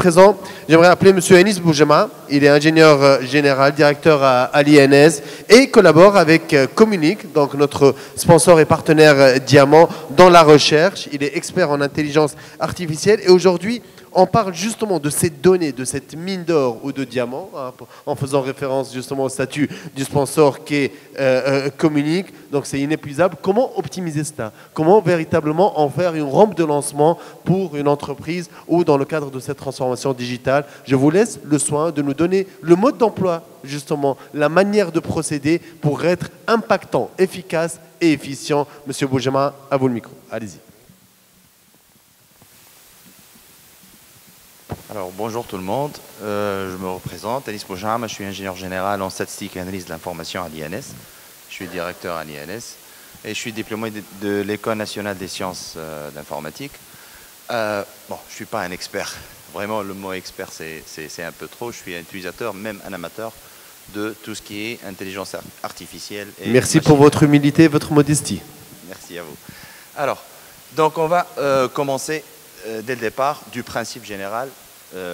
présent, j'aimerais appeler M. Anis Boujema. Il est ingénieur général, directeur à l'INS et collabore avec Communique, donc notre sponsor et partenaire Diamant, dans la recherche. Il est expert en intelligence artificielle et aujourd'hui, on parle justement de ces données, de cette mine d'or ou de diamants, hein, en faisant référence justement au statut du sponsor qui est Communique. Donc c'est inépuisable. Comment optimiser cela? Comment véritablement en faire une rampe de lancement pour une entreprise ou dans le cadre de cette transformation digitale? Je vous laisse le soin de nous donner le mode d'emploi, justement, la manière de procéder pour être impactant, efficace et efficient. Monsieur Boujema, à vous le micro. Allez-y. Alors, bonjour tout le monde, je me représente, Anis Boujema, je suis ingénieur général en statistique et analyse de l'information à l'INS. Je suis directeur à l'INS et je suis diplômé de l'École nationale des sciences d'informatique. Bon, je ne suis pas un expert, vraiment le mot expert c'est un peu trop, je suis un utilisateur, même un amateur de tout ce qui est intelligence artificielle. Et merci pour votre humilité et votre modestie. Merci à vous. Alors, donc on va commencer dès le départ du principe général.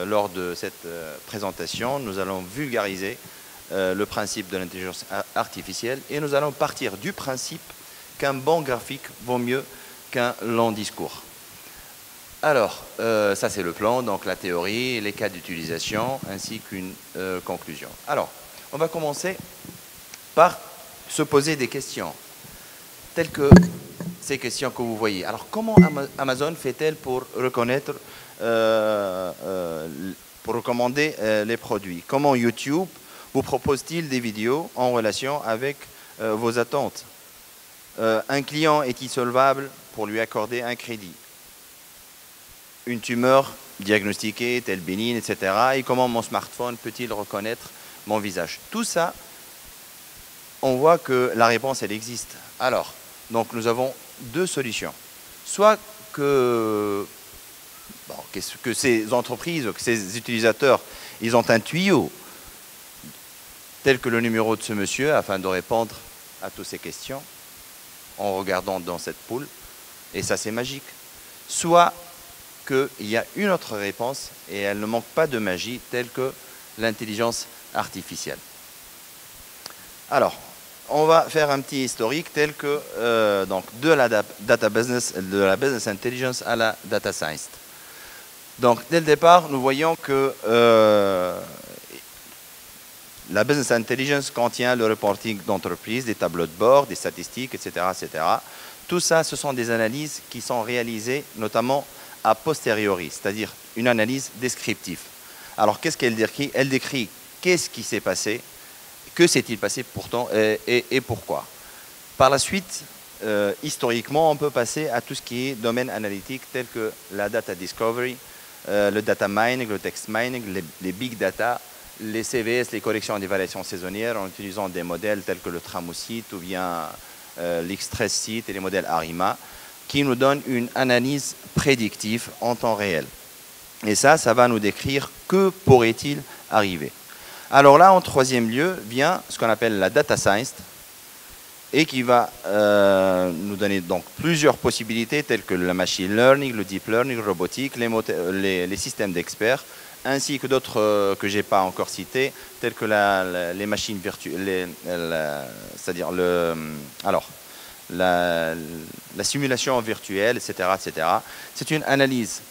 Lors de cette présentation, nous allons vulgariser le principe de l'intelligence artificielle et nous allons partir du principe qu'un bon graphique vaut mieux qu'un long discours. Alors, ça c'est le plan, donc la théorie, les cas d'utilisation ainsi qu'une conclusion. Alors, on va commencer par se poser des questions telles que ces questions que vous voyez. Alors, comment Amazon fait-elle pour reconnaître pour recommander les produits? Comment YouTube vous propose-t-il des vidéos en relation avec vos attentes? Un client est-il solvable pour lui accorder un crédit? Une tumeur diagnostiquée, telle bénigne, etc. Et comment mon smartphone peut-il reconnaître mon visage? Tout ça, on voit que la réponse, elle existe. Alors, donc nous avons deux solutions. Soit que ces entreprises, que ces utilisateurs, ils ont un tuyau tel que le numéro de ce monsieur afin de répondre à toutes ces questions en regardant dans cette poule, et ça c'est magique. Soit qu'il y a une autre réponse et elle ne manque pas de magie telle que l'intelligence artificielle. Alors, on va faire un petit historique tel que donc de la data business, de la business intelligence à la data science. Donc, dès le départ, nous voyons que la business intelligence contient le reporting d'entreprise, des tableaux de bord, des statistiques, etc., etc. Tout ça, ce sont des analyses qui sont réalisées notamment a posteriori, c'est-à-dire une analyse descriptive. Alors, qu'est-ce qu'elle décrit? Elle décrit qu'est-ce qui s'est passé, que s'est-il passé pourtant et pourquoi. Par la suite, historiquement, on peut passer à tout ce qui est domaine analytique tel que la data discovery, le data mining, le text mining, les big data, les CVS, les corrections des variations saisonnières en utilisant des modèles tels que le Tramosite ou bien l'Xtress-Site et les modèles ARIMA qui nous donnent une analyse prédictive en temps réel. Et ça va nous décrire que pourrait-il arriver. Alors là, en troisième lieu, vient ce qu'on appelle la data science et qui va nous donner donc plusieurs possibilités telles que le machine learning, le deep learning, robotique, les systèmes d'experts, ainsi que d'autres que je n'ai pas encore cités, tels que les machines virtuelles, c'est-à-dire la simulation virtuelle, etc. etc. C'est une analyse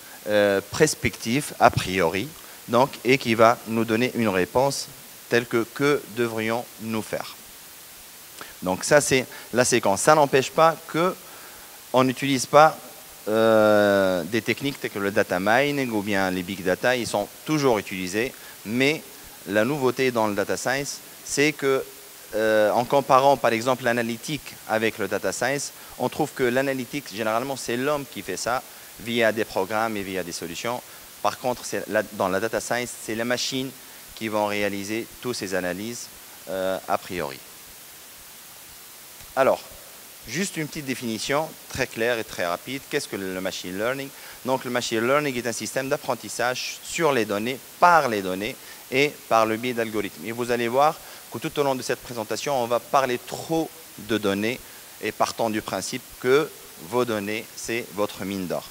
prospective, a priori, donc, et qui va nous donner une réponse telle que devrions-nous faire. Donc ça, c'est la séquence. Ça n'empêche pas qu'on n'utilise pas des techniques telles que le data mining ou bien les big data. Ils sont toujours utilisés, mais la nouveauté dans le data science, c'est que en comparant par exemple l'analytique avec le data science, on trouve que l'analytique, généralement, c'est l'homme qui fait ça via des programmes et via des solutions. Par contre, dans la data science, c'est les machines qui vont réaliser toutes ces analyses a priori. Alors, juste une petite définition très claire et très rapide. Qu'est-ce que le machine learning? Donc, le machine learning est un système d'apprentissage sur les données, par les données et par le biais d'algorithmes. Et vous allez voir que tout au long de cette présentation, on va parler trop de données et partant du principe que vos données, c'est votre mine d'or.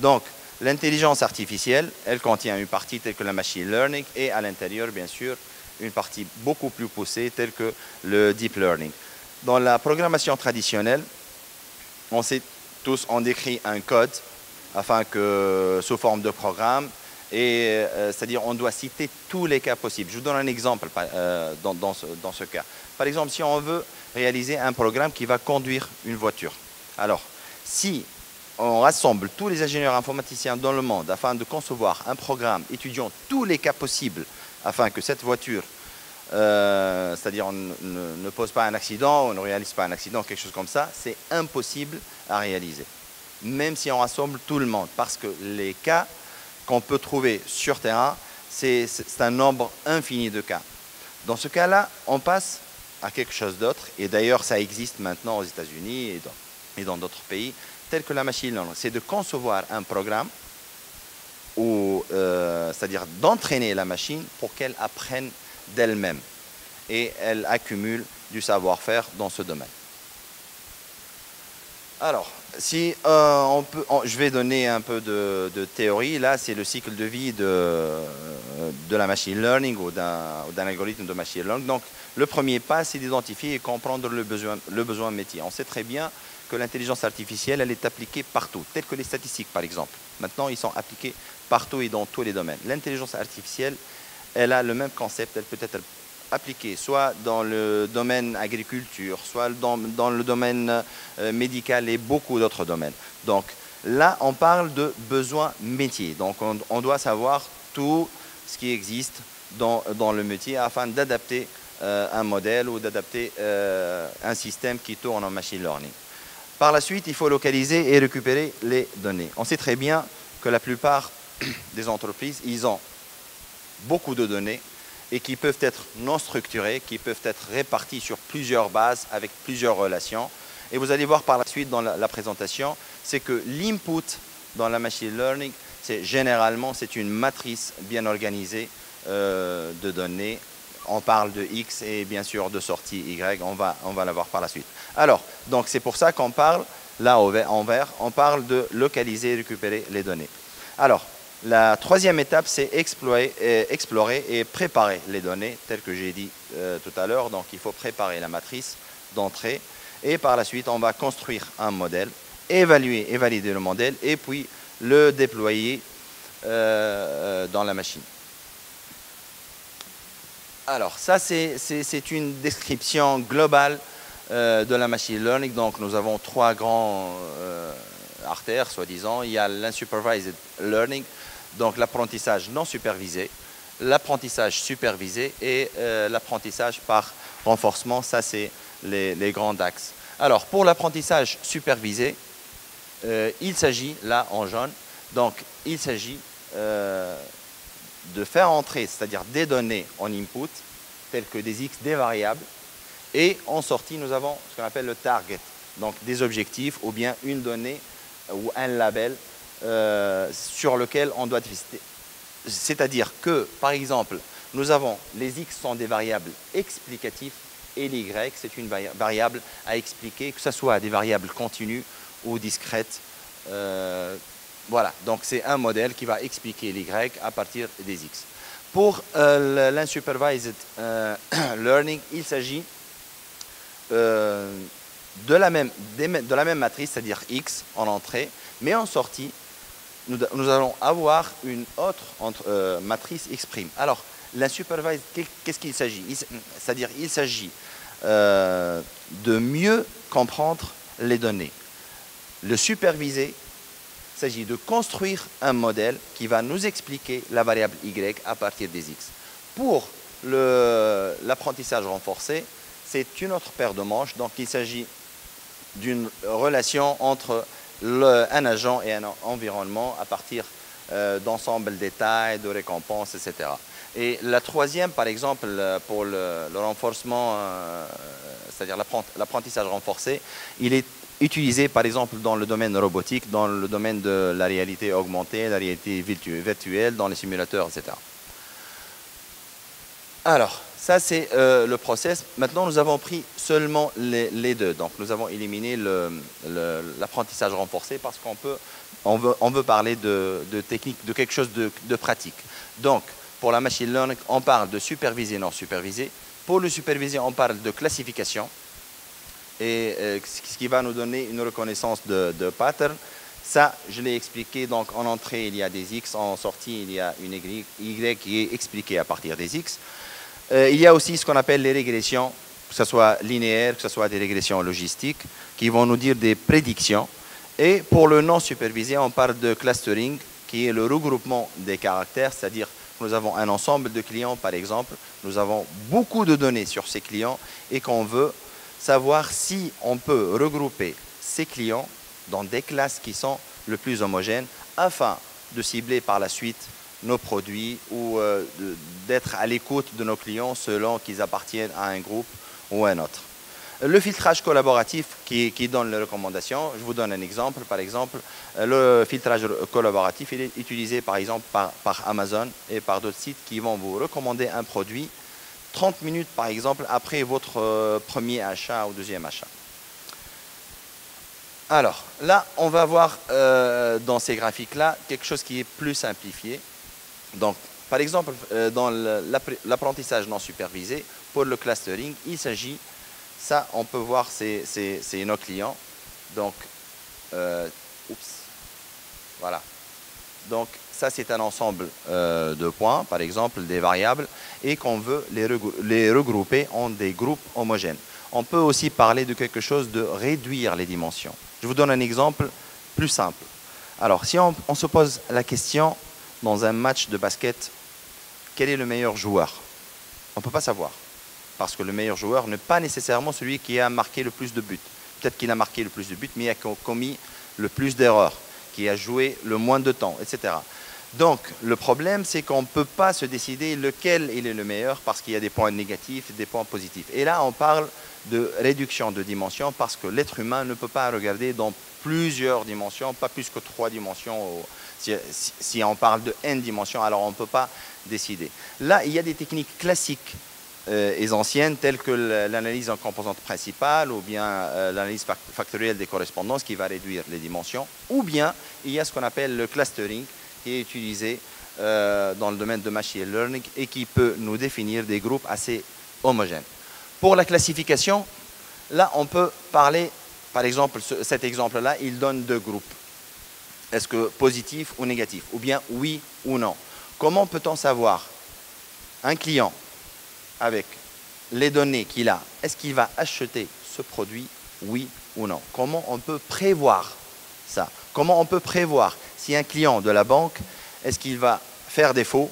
Donc, L'intelligence artificielle, elle contient une partie telle que la machine learning et à l'intérieur, bien sûr, une partie beaucoup plus poussée telle que le deep learning. Dans la programmation traditionnelle, on sait tous, on décrit un code afin que, sous forme de programme, et c'est-à-dire on doit citer tous les cas possibles. Je vous donne un exemple dans ce cas. Par exemple, si on veut réaliser un programme qui va conduire une voiture. Alors, si on rassemble tous les ingénieurs informaticiens dans le monde afin de concevoir un programme étudiant tous les cas possibles afin que cette voiture, c'est-à-dire on ne pose pas un accident, on ne réalise pas un accident, quelque chose comme ça, c'est impossible à réaliser. Même si on rassemble tout le monde, parce que les cas qu'on peut trouver sur terrain, c'est un nombre infini de cas. Dans ce cas-là, on passe à quelque chose d'autre, et d'ailleurs ça existe maintenant aux États-Unis et dans d'autres pays, tel que la machine learning. C'est de concevoir un programme, c'est-à-dire d'entraîner la machine pour qu'elle apprenne d'elle-même et elle accumule du savoir-faire dans ce domaine. Alors, si je vais donner un peu de théorie, là c'est le cycle de vie de la machine learning ou d'un algorithme de machine learning. Donc, le premier pas, c'est d'identifier et comprendre le besoin métier. On sait très bien que l'intelligence artificielle, elle est appliquée partout, telles que les statistiques par exemple. Maintenant, ils sont appliqués partout et dans tous les domaines. L'intelligence artificielle, elle a le même concept, elle peut être appliquée soit dans le domaine agriculture, soit dans le domaine médical et beaucoup d'autres domaines. Donc là, on parle de besoins métiers. Donc on doit savoir tout ce qui existe dans le métier afin d'adapter un modèle ou d'adapter un système qui tourne en machine learning. Par la suite, il faut localiser et récupérer les données. On sait très bien que la plupart des entreprises, ils ont beaucoup de données et qui peuvent être non structurées, qui peuvent être réparties sur plusieurs bases avec plusieurs relations. Et vous allez voir par la suite dans la présentation, c'est que l'input dans la machine learning, généralement, c'est une matrice bien organisée de données. On parle de X et bien sûr de sortie Y, on va la voir par la suite. Alors, donc c'est pour ça qu'on parle, là en vert, on parle de localiser et récupérer les données. Alors, la troisième étape, c'est explorer et préparer les données, telles que j'ai dit tout à l'heure. Donc, il faut préparer la matrice d'entrée et par la suite, on va construire un modèle, évaluer et valider le modèle et puis le déployer dans la machine. Alors, ça, c'est une description globale de la machine learning. Donc, nous avons trois grands artères, soi-disant. Il y a l'unsupervised learning, donc l'apprentissage non supervisé, l'apprentissage supervisé et l'apprentissage par renforcement. Ça, c'est les grands axes. Alors, pour l'apprentissage supervisé, il s'agit, là en jaune, donc il s'agit de faire entrer, c'est-à-dire des données en input, telles que des X, des variables, et en sortie, nous avons ce qu'on appelle le target, donc des objectifs ou bien une donnée ou un label sur lequel on doit tester. C'est-à-dire que, par exemple, nous avons les X sont des variables explicatives et l'Y, c'est une variable à expliquer, que ce soit des variables continues ou discrètes. Voilà, donc c'est un modèle qui va expliquer l'Y à partir des X. Pour l'unsupervised learning, il s'agit de la même matrice, c'est-à-dire X en entrée, mais en sortie, nous allons avoir une autre matrice X'. Alors, l'unsupervised, qu'est-ce qu'il s'agit? C'est-à-dire il s'agit de mieux comprendre les données. Le supervisé, il s'agit de construire un modèle qui va nous expliquer la variable Y à partir des X. Pour l'apprentissage renforcé, c'est une autre paire de manches. Donc, il s'agit d'une relation entre un agent et un environnement à partir d'ensemble détails, de récompenses, etc. Et la troisième, par exemple, pour le renforcement, c'est-à-dire l'apprentissage renforcé, il est utilisé par exemple dans le domaine robotique, dans le domaine de la réalité augmentée, la réalité virtuelle, dans les simulateurs, etc. Alors, Ça, c'est le process. Maintenant, nous avons pris seulement les deux. Donc, nous avons éliminé l'apprentissage renforcé parce on veut parler de technique, de quelque chose de pratique. Donc, pour la machine learning, on parle de supervisé, non supervisé. Pour le supervisé, on parle de classification. Et ce qui va nous donner une reconnaissance de pattern. Ça, je l'ai expliqué. Donc, en entrée, il y a des X. En sortie, il y a une Y qui est expliquée à partir des X. Il y a aussi ce qu'on appelle les régressions, que ce soit linéaires, que ce soit des régressions logistiques, qui vont nous dire des prédictions. Et pour le non supervisé, on parle de clustering, qui est le regroupement des caractères, c'est-à-dire que nous avons un ensemble de clients, par exemple, nous avons beaucoup de données sur ces clients et qu'on veut savoir si on peut regrouper ces clients dans des classes qui sont le plus homogènes afin de cibler par la suite nos produits ou d'être à l'écoute de nos clients selon qu'ils appartiennent à un groupe ou à un autre. Le filtrage collaboratif qui donne les recommandations, je vous donne un exemple. Par exemple, le filtrage collaboratif il est utilisé par exemple par Amazon et par d'autres sites qui vont vous recommander un produit 30 minutes par exemple après votre premier achat ou deuxième achat. Alors là, on va voir dans ces graphiques-là quelque chose qui est plus simplifié. Donc, par exemple, dans l'apprentissage non supervisé, pour le clustering, il s'agit, ça on peut voir, c'est nos clients. Donc, voilà. Donc, ça c'est un ensemble de points, par exemple des variables, et qu'on veut les regrouper en des groupes homogènes. On peut aussi parler de quelque chose de réduire les dimensions. Je vous donne un exemple plus simple. Alors, si on se pose la question dans un match de basket, quel est le meilleur joueur? On ne peut pas savoir. Parce que le meilleur joueur n'est pas nécessairement celui qui a marqué le plus de buts. Peut-être qu'il a marqué le plus de buts, mais il a commis le plus d'erreurs, qui a joué le moins de temps, etc. Donc, le problème, c'est qu'on ne peut pas se décider lequel il est le meilleur parce qu'il y a des points négatifs et des points positifs. Et là, on parle de réduction de dimensions parce que l'être humain ne peut pas regarder dans plusieurs dimensions, pas plus que 3 dimensions. Si on parle de n dimensions, alors on ne peut pas décider. Là, il y a des techniques classiques et anciennes telles que l'analyse en composantes principales ou bien l'analyse factorielle des correspondances qui va réduire les dimensions. Ou bien, il y a ce qu'on appelle le clustering qui est utilisé dans le domaine de machine learning et qui peut nous définir des groupes assez homogènes. Pour la classification, là, on peut parler, par exemple, cet exemple-là, il donne 2 groupes. Est-ce que positif ou négatif? Ou bien oui ou non? Comment peut-on savoir un client avec les données qu'il a, est-ce qu'il va acheter ce produit, oui ou non? Comment on peut prévoir ça? Comment on peut prévoir si un client de la banque, est-ce qu'il va faire défaut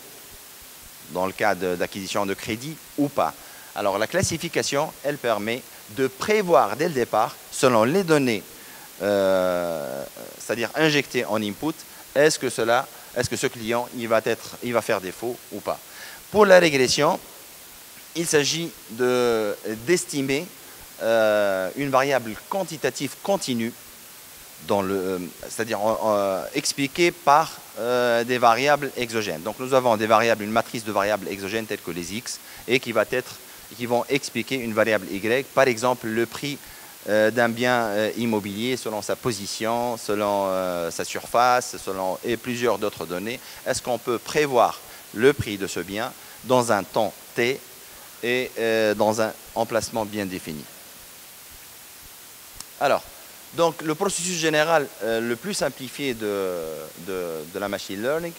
dans le cas d'acquisition de crédit ou pas? Alors la classification, elle permet de prévoir dès le départ, selon les données, c'est-à-dire injectées en input, est-ce que ce client il va faire défaut ou pas? Pour la régression, il s'agit d'estimer une variable quantitative continue, c'est-à-dire expliquée par des variables exogènes. Donc nous avons des variables, une matrice de variables exogènes telles que les X, et qui vont expliquer une variable Y, par exemple le prix d'un bien immobilier selon sa position, selon sa surface, et plusieurs d'autres données. Est-ce qu'on peut prévoir le prix de ce bien dans un temps T et dans un emplacement bien défini? Alors, donc le processus général le plus simplifié de la machine learning,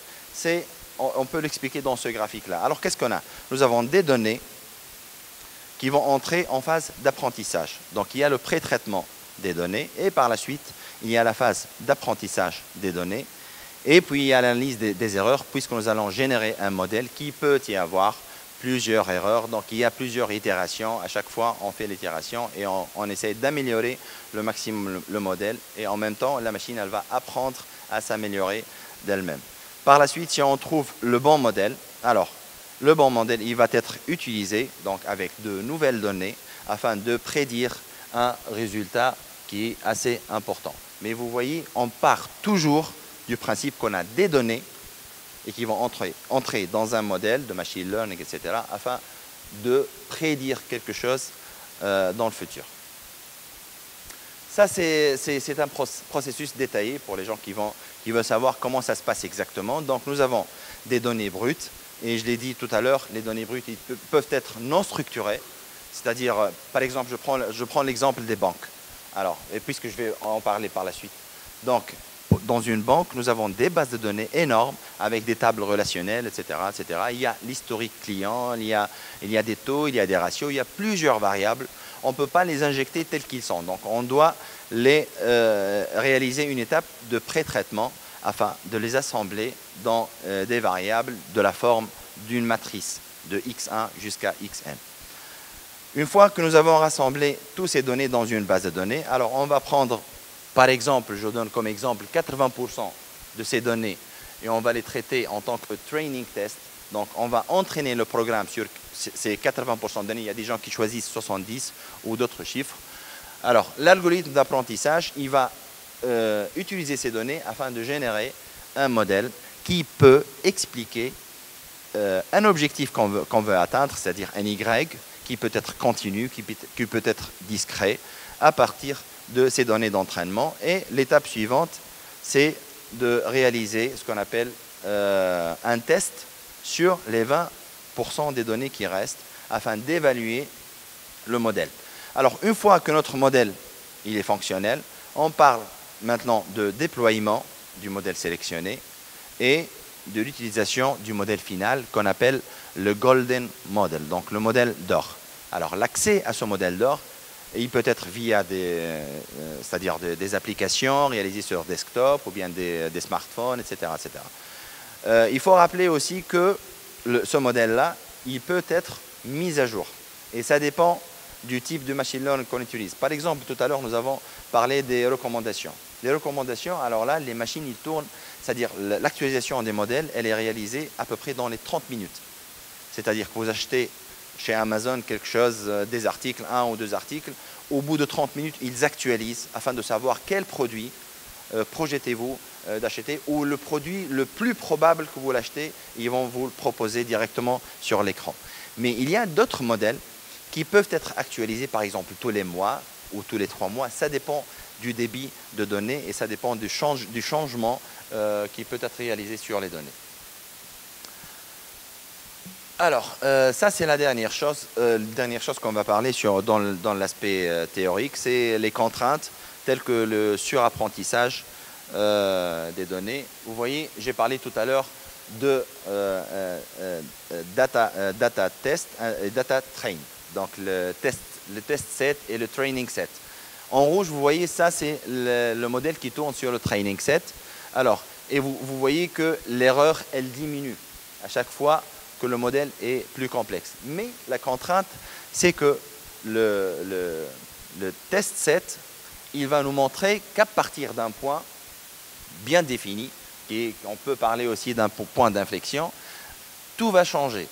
on peut l'expliquer dans ce graphique-là. Alors qu'est-ce qu'on a? Nous avons des données qui vont entrer en phase d'apprentissage. Donc il y a le pré-traitement des données et par la suite, il y a la phase d'apprentissage des données et puis il y a l'analyse des erreurs puisque nous allons générer un modèle qui peut y avoir plusieurs erreurs. Donc il y a plusieurs itérations. À chaque fois, on fait l'itération et on essaie d'améliorer le maximum le modèle et en même temps, la machine, elle va apprendre à s'améliorer d'elle-même. Par la suite, si on trouve le bon modèle, alors le bon modèle, il va être utilisé donc avec de nouvelles données afin de prédire un résultat qui est assez important. Mais vous voyez, on part toujours du principe qu'on a des données et qui vont entrer dans un modèle de machine learning, etc., afin de prédire quelque chose dans le futur. Ça, c'est un processus détaillé pour les gens qui veulent savoir comment ça se passe exactement. Donc, nous avons des données brutes. Et je l'ai dit tout à l'heure, les données brutes peuvent être non structurées. C'est-à-dire, par exemple, je prends l'exemple des banques. Alors, et puisque je vais en parler par la suite. Donc, dans une banque, nous avons des bases de données énormes avec des tables relationnelles, etc., etc. Il y a l'historique client, il y a des taux, il y a des ratios, il y a plusieurs variables. On ne peut pas les injecter tels qu'ils sont. Donc, on doit réaliser une étape de pré-traitement afin de les assembler dans des variables de la forme d'une matrice de x1 jusqu'à xn. Une fois que nous avons rassemblé toutes ces données dans une base de données, alors on va prendre, par exemple, je donne comme exemple 80% de ces données et on va les traiter en tant que training test. Donc, on va entraîner le programme sur ces 80% de données. Il y a des gens qui choisissent 70 ou d'autres chiffres. Alors, l'algorithme d'apprentissage, il va utiliser ces données afin de générer un modèle qui peut expliquer un objectif qu'on veut atteindre, c'est-à-dire un Y, qui peut être continu, qui peut être discret, à partir de ces données d'entraînement. Et l'étape suivante, c'est de réaliser ce qu'on appelle un test sur les 20% des données qui restent afin d'évaluer le modèle. Alors, une fois que notre modèle il est fonctionnel, on parle maintenant de déploiement du modèle sélectionné et de l'utilisation du modèle final qu'on appelle le Golden Model, donc le modèle d'or. Alors, l'accès à ce modèle d'or, il peut être via c'est-à-dire des applications réalisées sur desktop ou bien des smartphones, etc., etc. Il faut rappeler aussi que ce modèle-là, il peut être mis à jour. Et ça dépend du type de machine learning qu'on utilise. Par exemple, tout à l'heure, nous avons parlé des recommandations. Les recommandations, alors là, les machines, ils tournent, c'est-à-dire l'actualisation des modèles, elle est réalisée à peu près dans les 30 minutes. C'est-à-dire que vous achetez chez Amazon quelque chose, des articles, 1 ou 2 articles, au bout de 30 minutes, ils actualisent afin de savoir quel produit projetez-vous d'acheter ou le produit le plus probable que vous l'achetez, ils vont vous le proposer directement sur l'écran. Mais il y a d'autres modèles qui peuvent être actualisés, par exemple, tous les mois ou tous les 3 mois. Ça dépend du débit de données et ça dépend du changement qui peut être réalisé sur les données. Alors, ça c'est la dernière chose qu'on va parler dans l'aspect théorique, c'est les contraintes telles que le surapprentissage des données. Vous voyez, j'ai parlé tout à l'heure de data test et data train, donc le test set et le training set. En rouge, vous voyez, ça c'est le modèle qui tourne sur le training set. Alors, et vous voyez que l'erreur, elle diminue à chaque fois que le modèle est plus complexe. Mais la contrainte, c'est que le test set, il va nous montrer qu'à partir d'un point bien défini, et on peut parler aussi d'un point d'inflexion, tout va changer.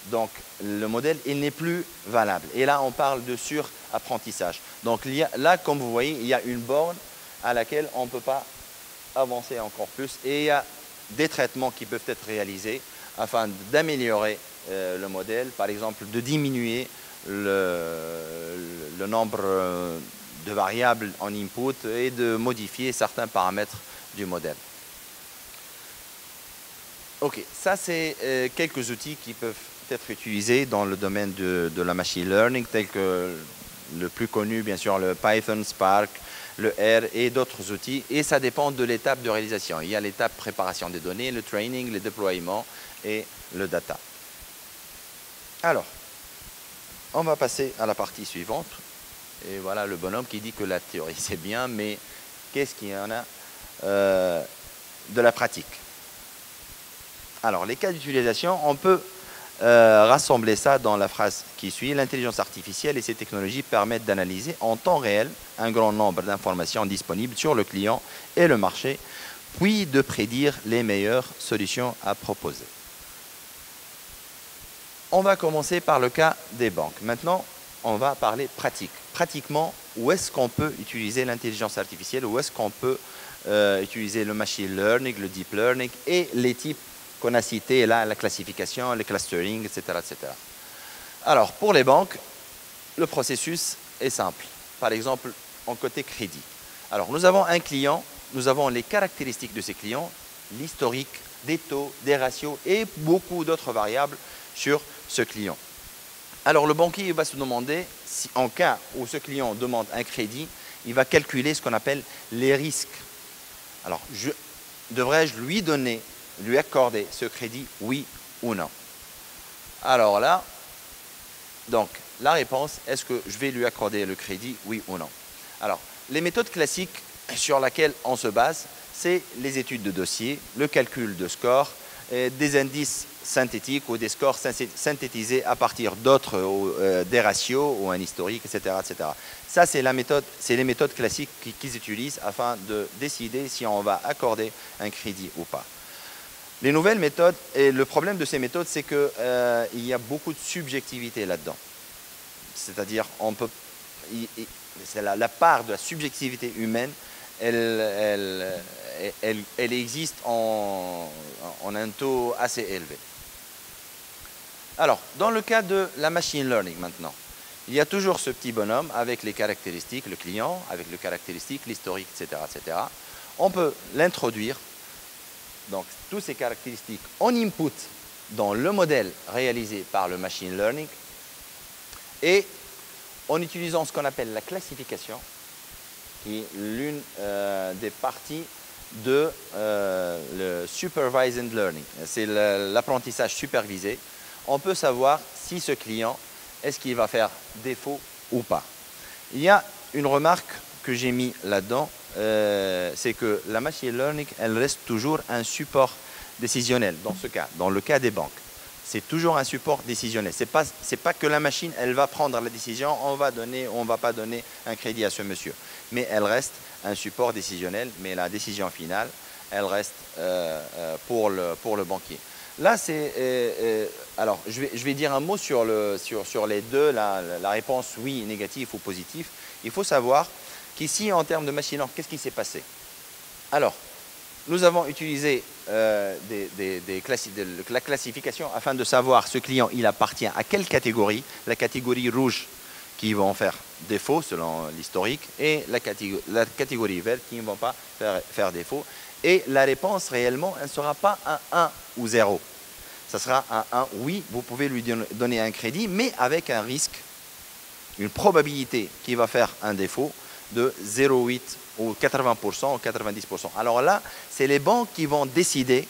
Donc, le modèle, il n'est plus valable. Et là, on parle de surapprentissage. Donc, là, comme vous voyez, il y a une borne à laquelle on ne peut pas avancer encore plus. Et il y a des traitements qui peuvent être réalisés afin d'améliorer le modèle, par exemple de diminuer le nombre de variables en input et de modifier certains paramètres du modèle. Ok, ça c'est quelques outils qui peuvent être utilisés dans le domaine de la machine learning, tels que le plus connu, bien sûr, le Python, Spark, le R et d'autres outils. Et ça dépend de l'étape de réalisation. Il y a l'étape préparation des données, le training, le déploiement et le data. Alors, on va passer à la partie suivante. Et voilà le bonhomme qui dit que la théorie c'est bien, mais qu'est-ce qu'il y en a de la pratique? Alors, les cas d'utilisation, on peut rassembler ça dans la phrase qui suit. L'intelligence artificielle et ses technologies permettent d'analyser en temps réel un grand nombre d'informations disponibles sur le client et le marché, puis de prédire les meilleures solutions à proposer. On va commencer par le cas des banques. Maintenant, on va parler pratique. Pratiquement, où est-ce qu'on peut utiliser l'intelligence artificielle, où est-ce qu'on peut utiliser le machine learning, le deep learning et les types qu'on a cités là, la classification, le clustering, etc., etc. Alors, pour les banques, le processus est simple. Par exemple, en côté crédit. Alors, nous avons un client, nous avons les caractéristiques de ces clients, l'historique des taux, des ratios et beaucoup d'autres variables sur ce client. Alors, le banquier va se demander, si en cas où ce client demande un crédit, il va calculer ce qu'on appelle les risques. Alors, devrais-je lui accorder ce crédit, oui ou non? Alors là, donc, la réponse, est-ce que je vais lui accorder le crédit, oui ou non? Alors, les méthodes classiques sur lesquelles on se base, c'est les études de dossier, le calcul de score, des indices synthétiques ou des scores synthétisés à partir d'autres, des ratios ou un historique, etc. etc. Ça, c'est les méthodes classiques qu'ils utilisent afin de décider si on va accorder un crédit ou pas. Les nouvelles méthodes, et le problème de ces méthodes, c'est qu'il y a beaucoup de subjectivité là-dedans. C'est-à-dire, la part de la subjectivité humaine, elle existe en un taux assez élevé. Alors, dans le cas de la machine learning maintenant, il y a toujours ce petit bonhomme avec les caractéristiques, le client, avec les caractéristiques, l'historique, etc., etc. On peut l'introduire, donc toutes ces caractéristiques, en input dans le modèle réalisé par le machine learning et en utilisant ce qu'on appelle la classification, qui est l'une des parties de le supervised learning. C'est l'apprentissage supervisé. On peut savoir si ce client, est-ce qu'il va faire défaut ou pas. Il y a une remarque que j'ai mis là-dedans, c'est que la machine learning, elle reste toujours un support décisionnel dans ce cas, dans le cas des banques. C'est toujours un support décisionnel. C'est pas que la machine, elle va prendre la décision, on va donner ou on ne va pas donner un crédit à ce monsieur. Mais elle reste un support décisionnel, mais la décision finale, elle reste pour le banquier. Là, alors, je vais dire un mot sur les deux, la réponse oui, négatif ou positif. Il faut savoir qu'ici, en termes de machine learning, qu'est-ce qui s'est passé? Alors, nous avons utilisé la classification afin de savoir ce client, il appartient à quelle catégorie. La catégorie rouge qui vont faire défaut selon l'historique et la catégorie verte qui ne vont pas faire défaut. Et la réponse réellement, elle ne sera pas un 1 ou 0. Ça sera un 1, oui, vous pouvez lui donner un crédit, mais avec un risque, une probabilité qu'il va faire un défaut de 0,8 ou 80% ou 90%. Alors là, c'est les banques qui vont décider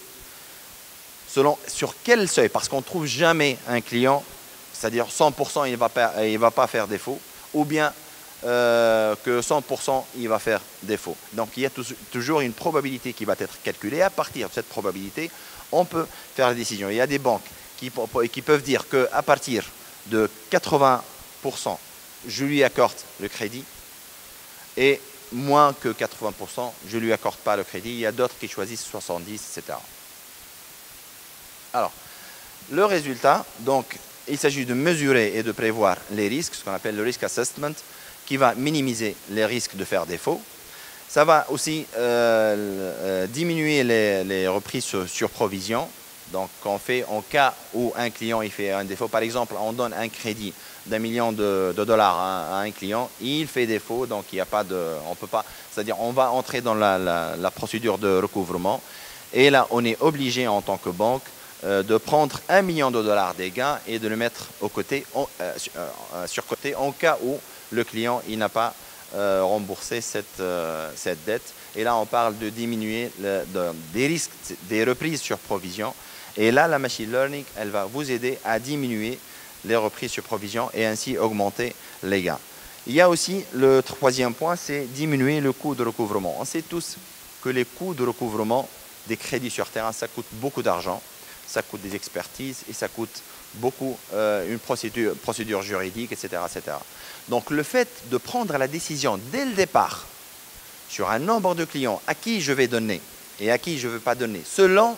sur quel seuil, parce qu'on ne trouve jamais un client, c'est-à-dire 100% il ne va pas faire défaut, ou bien que 100% il va faire défaut. Donc il y a toujours une probabilité qui va être calculée. À partir de cette probabilité, on peut faire la décision. Il y a des banques qui peuvent dire qu'à partir de 80%, je lui accorde le crédit, et moins que 80%, je ne lui accorde pas le crédit. Il y a d'autres qui choisissent 70, etc. Alors, le résultat, donc, il s'agit de mesurer et de prévoir les risques, ce qu'on appelle le risk assessment, qui va minimiser les risques de faire défaut. Ça va aussi diminuer les reprises sur provision. Donc, on fait en cas où un client il fait un défaut, par exemple, on donne un crédit d'1 million de dollars à un client, il fait défaut, donc il n'y a pas de, on peut pas, c'est-à-dire on va entrer dans la procédure de recouvrement, et là on est obligé en tant que banque de prendre 1 million de dollars des gains et de le mettre sur côté en cas où le client il n'a pas remboursé cette dette. Et là on parle de diminuer des risques, des reprises sur provision. Et là, la machine learning, elle va vous aider à diminuer les reprises sur provision et ainsi augmenter les gains. Il y a aussi le troisième point, c'est diminuer le coût de recouvrement. On sait tous que les coûts de recouvrement des crédits sur terrain, ça coûte beaucoup d'argent, ça coûte des expertises et ça coûte beaucoup une procédure juridique, etc., etc. Donc le fait de prendre la décision dès le départ sur un nombre de clients à qui je vais donner et à qui je ne veux pas donner, selon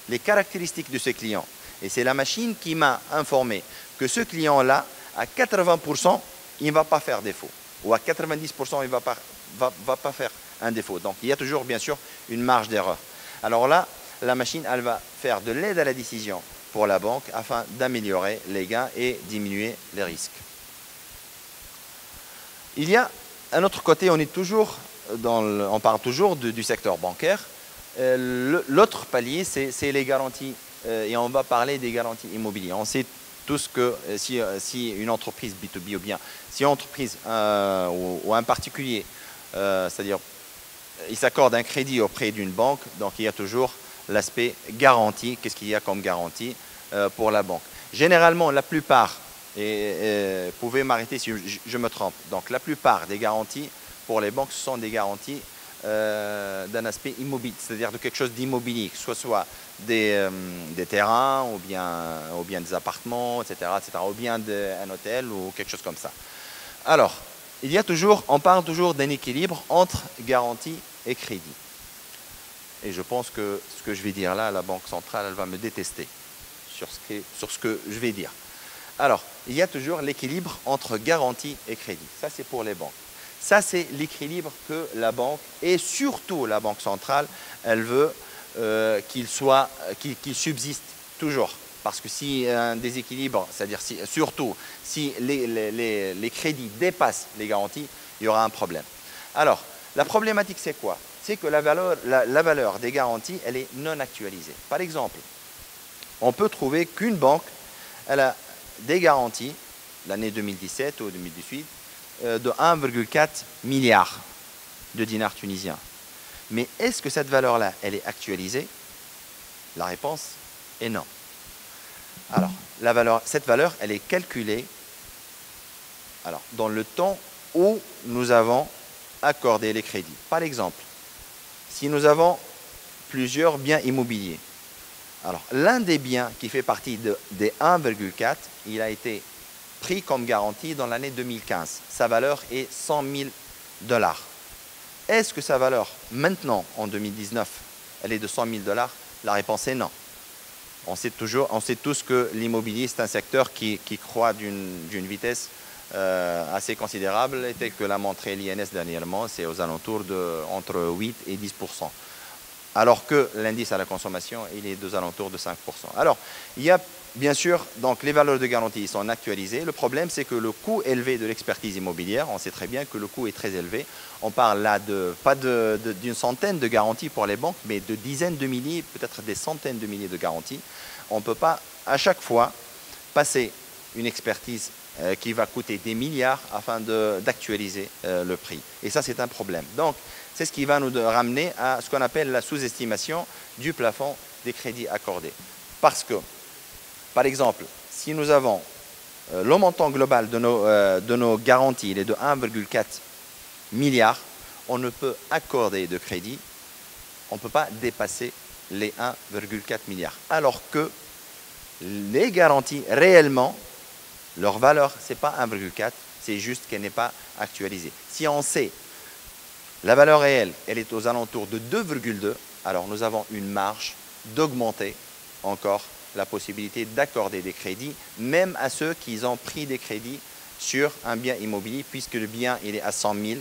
les caractéristiques de ce client. Et c'est la machine qui m'a informé que ce client-là, à 80%, il ne va pas faire défaut. Ou à 90%, il ne va pas faire un défaut. Donc, il y a toujours, bien sûr, une marge d'erreur. Alors là, la machine, elle va faire de l'aide à la décision pour la banque afin d'améliorer les gains et diminuer les risques. Il y a un autre côté, on parle toujours du secteur bancaire. L'autre palier, c'est les garanties, et on va parler des garanties immobilières. On sait tous que si une entreprise B2B ou bien si une entreprise ou un particulier, c'est-à-dire il s'accorde un crédit auprès d'une banque, donc il y a toujours l'aspect garantie. Qu'est-ce qu'il y a comme garantie pour la banque? Généralement, la plupart, et pouvez m'arrêter si je me trompe, donc la plupart des garanties pour les banques, ce sont des garanties d'un aspect immobilier, c'est-à-dire de quelque chose d'immobilier, que ce soit des terrains ou bien des appartements, etc., ou bien un hôtel ou quelque chose comme ça. Alors, on parle toujours d'un équilibre entre garantie et crédit. Et je pense que ce que je vais dire là, la Banque centrale, elle va me détester sur ce que je vais dire. Alors, il y a toujours l'équilibre entre garantie et crédit. Ça, c'est pour les banques. Ça, c'est l'équilibre que la banque, et surtout la Banque centrale, elle veut qu'il subsiste toujours. Parce que si un déséquilibre, c'est-à-dire surtout si les crédits dépassent les garanties, il y aura un problème. Alors, la problématique, c'est quoi? C'est que la valeur des garanties, elle est non actualisée. Par exemple, on peut trouver qu'une banque, elle a des garanties, l'année 2017 ou 2018, de 1,4 milliard de dinars tunisiens. Mais est-ce que cette valeur-là, elle est actualisée? La réponse est non. Alors, cette valeur, elle est calculée dans le temps où nous avons accordé les crédits. Par exemple, si nous avons plusieurs biens immobiliers, alors l'un des biens qui fait partie des 1,4, il a été pris comme garantie dans l'année 2015. Sa valeur est 100 000 $. Est-ce que sa valeur, maintenant, en 2019, elle est de 100 000 $? La réponse est non. On sait tous que l'immobilier, c'est un secteur qui croît d'une vitesse assez considérable, et tel que l'a montré l'INS dernièrement, c'est aux alentours entre 8 et 10%. Alors que l'indice à la consommation, il est aux alentours de 5%. Alors, il y a bien sûr, donc les valeurs de garantie sont actualisées. Le problème, c'est que le coût élevé de l'expertise immobilière, on sait très bien que le coût est très élevé. On parle là pas d'une centaine de garanties pour les banques, mais de dizaines de milliers, peut-être des centaines de milliers de garanties. On ne peut pas à chaque fois passer une expertise qui va coûter des milliards afin d'actualiser le prix. Et ça, c'est un problème. Donc, c'est ce qui va nous ramener à ce qu'on appelle la sous-estimation du plafond des crédits accordés. Parce que, par exemple, si nous avons le montant global de nos garanties, il est de 1,4 milliard, on ne peut accorder de crédit, on ne peut pas dépasser les 1,4 milliard. Alors que les garanties, réellement, leur valeur, ce n'est pas 1,4, c'est juste qu'elle n'est pas actualisée. Si on sait la valeur réelle, elle est aux alentours de 2,2, alors nous avons une marge d'augmenter encore la possibilité d'accorder des crédits, même à ceux qui ont pris des crédits sur un bien immobilier, puisque le bien il est à 100 000,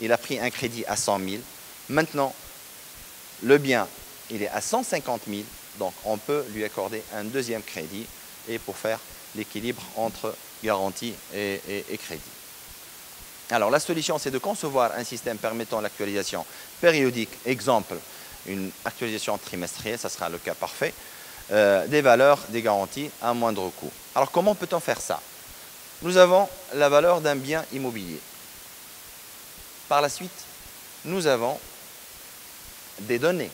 il a pris un crédit à 100 000. Maintenant, le bien il est à 150 000, donc on peut lui accorder un deuxième crédit et pour faire l'équilibre entre garantie et crédit. Alors la solution, c'est de concevoir un système permettant l'actualisation périodique, exemple, une actualisation trimestrielle, ça sera le cas parfait, des valeurs, des garanties à moindre coût. Alors comment peut-on faire ça? Nous avons la valeur d'un bien immobilier. Par la suite, nous avons des données.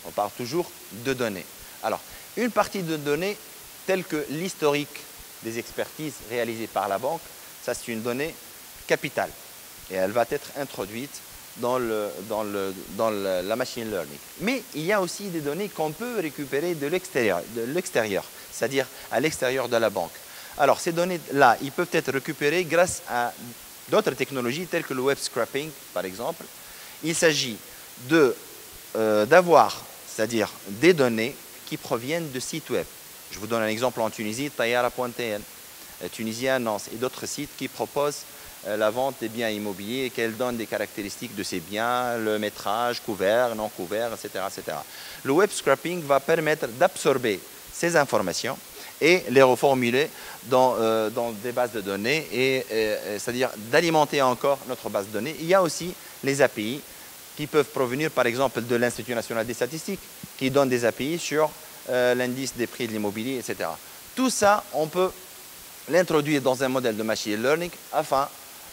On parle toujours de données. Alors, une partie de données telle que l'historique des expertises réalisées par la banque, ça c'est une donnée capitale et elle va être introduite dans la machine learning. Mais il y a aussi des données qu'on peut récupérer de l'extérieur, c'est-à-dire à l'extérieur de la banque. Alors ces données-là, ils peuvent être récupérées grâce à d'autres technologies telles que le web scraping, par exemple. Il s'agit d'avoir, c'est-à-dire des données qui proviennent de sites web. Je vous donne un exemple en Tunisie, Tayara.tn, Tunisien, Nantes, et d'autres sites qui proposent la vente des biens immobiliers et qu'elle donne des caractéristiques de ces biens, le métrage, couvert, non couvert, etc., etc. Le web scraping va permettre d'absorber ces informations et les reformuler dans des bases de données, c'est-à-dire d'alimenter encore notre base de données. Il y a aussi les API qui peuvent provenir par exemple de l'Institut national des statistiques, qui donne des API sur l'indice des prix de l'immobilier, etc. Tout ça, on peut l'introduire dans un modèle de machine learning afin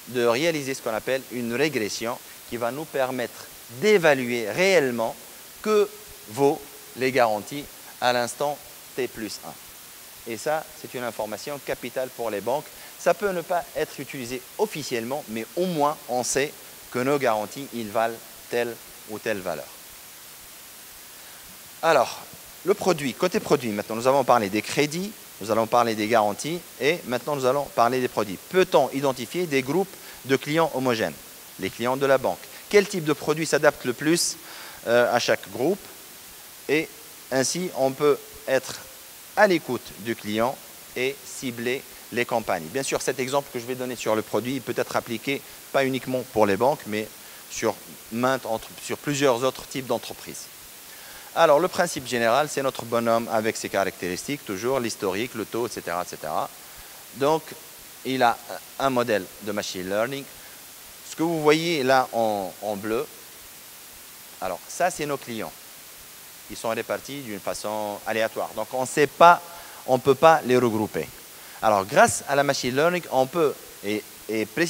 de réaliser ce qu'on appelle une régression qui va nous permettre d'évaluer réellement que vaut les garanties à l'instant T plus 1. Et ça, c'est une information capitale pour les banques. Ça peut ne pas être utilisé officiellement, mais au moins on sait que nos garanties, ils valent telle ou telle valeur. Alors, le produit, côté produit, maintenant nous avons parlé des crédits, nous allons parler des garanties et maintenant nous allons parler des produits. Peut-on identifier des groupes de clients homogènes? Les clients de la banque. Quel type de produit s'adapte le plus à chaque groupe? Et ainsi, on peut être à l'écoute du client et cibler les campagnes. Bien sûr, cet exemple que je vais donner sur le produit peut être appliqué pas uniquement pour les banques, mais sur plusieurs autres types d'entreprises. Alors, le principe général, c'est notre bonhomme avec ses caractéristiques, toujours l'historique, le taux, etc., etc. Donc, il a un modèle de machine learning. Ce que vous voyez là en bleu, alors ça, c'est nos clients. Ils sont répartis d'une façon aléatoire. Donc, on ne peut pas les regrouper. Alors, grâce à la machine learning, on peut, et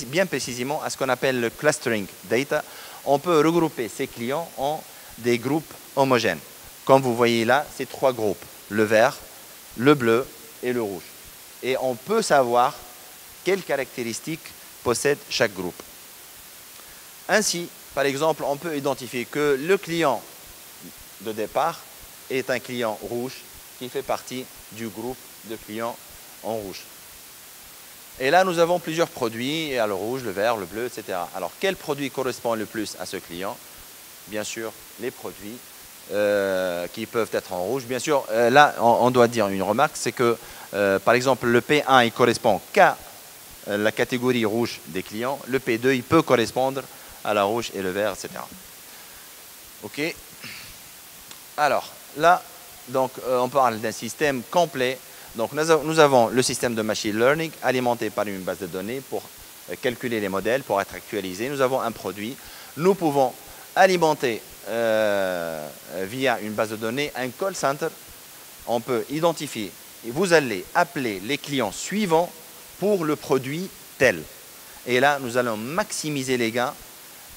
bien précisément à ce qu'on appelle le clustering data, on peut regrouper ces clients en des groupes homogènes. Comme vous voyez là, c'est 3 groupes, le vert, le bleu et le rouge. Et on peut savoir quelles caractéristiques possède chaque groupe. Ainsi, par exemple, on peut identifier que le client de départ est un client rouge qui fait partie du groupe de clients en rouge. Et là, nous avons plusieurs produits, il y a le rouge, le vert, le bleu, etc. Alors, quel produit correspond le plus à ce client? Bien sûr, les produits qui peuvent être en rouge. Bien sûr, là, on doit dire une remarque, c'est que, par exemple, le P1, il correspond qu'à la catégorie rouge des clients. Le P2, il peut correspondre à la rouge et le vert, etc. OK. Alors, là, donc, on parle d'un système complet. Donc, nous avons le système de machine learning alimenté par une base de données pour calculer les modèles, pour être actualisé. Nous avons un produit. Nous pouvons alimenter via une base de données un call center. On peut identifier et vous allez appeler les clients suivants pour le produit tel. Et là, nous allons maximiser les gains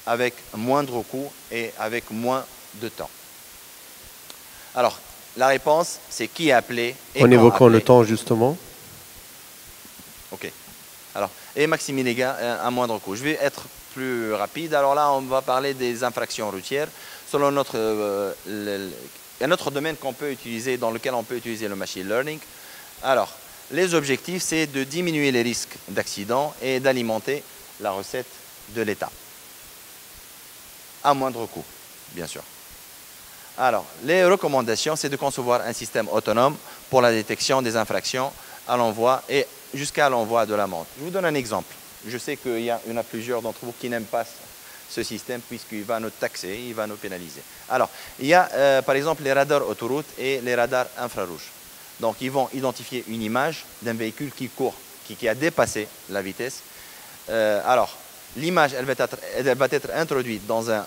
avec moindre coût et avec moins de temps. Alors, la réponse, c'est qui a appelé et en évoquant appelé. Le temps, justement. OK. Alors, et maximiser les gains à moindre coût. Je vais être plus rapide. Alors là, on va parler des infractions routières. Selon un autre domaine qu'on peut utiliser, dans lequel on peut utiliser le machine learning. Alors, les objectifs, c'est de diminuer les risques d'accident et d'alimenter la recette de l'État. À moindre coût, bien sûr. Alors, les recommandations, c'est de concevoir un système autonome pour la détection des infractions à l'envoi et jusqu'à l'envoi de l'amende. Je vous donne un exemple. Je sais qu'il y en a plusieurs d'entre vous qui n'aiment pas ce système puisqu'il va nous taxer, il va nous pénaliser. Alors, il y a par exemple les radars autoroute et les radars infrarouges. Donc, ils vont identifier une image d'un véhicule qui court, qui a dépassé la vitesse. Alors, l'image, elle va être introduite dans un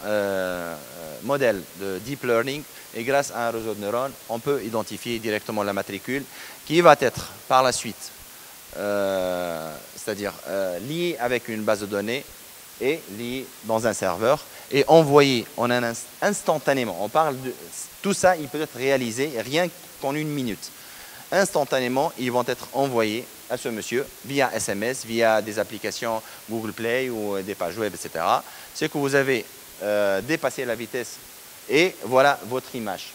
modèle de deep learning et grâce à un réseau de neurones, on peut identifier directement la matricule qui va être par la suite, c'est-à-dire liée avec une base de données et liée dans un serveur et envoyée instantanément. On parle de tout ça, il peut être réalisé rien qu'en 1 minute. Instantanément, ils vont être envoyés à ce monsieur via SMS, via des applications Google Play ou des pages web, etc. C'est que vous avez dépassé la vitesse et voilà votre image.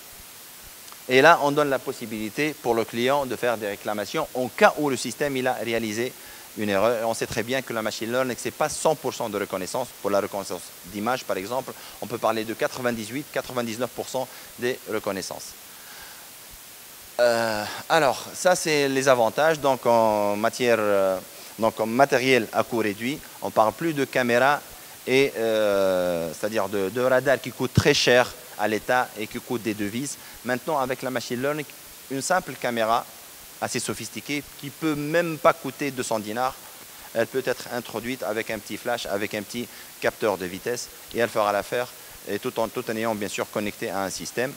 Et là, on donne la possibilité pour le client de faire des réclamations en cas où le système il a réalisé une erreur. Et on sait très bien que la machine learning, ce n'est pas 100% de reconnaissance. Pour la reconnaissance d'image, par exemple, on peut parler de 98-99% des reconnaissances. Alors, ça, c'est les avantages. Donc, en matériel à coût réduit, on ne parle plus de caméras, c'est-à-dire de radars qui coûtent très cher à l'État et qui coûtent des devises. Maintenant, avec la machine learning, une simple caméra assez sophistiquée qui ne peut même pas coûter 200 dinars. Elle peut être introduite avec un petit flash, avec un petit capteur de vitesse et elle fera l'affaire et tout en ayant bien sûr connecté à un système.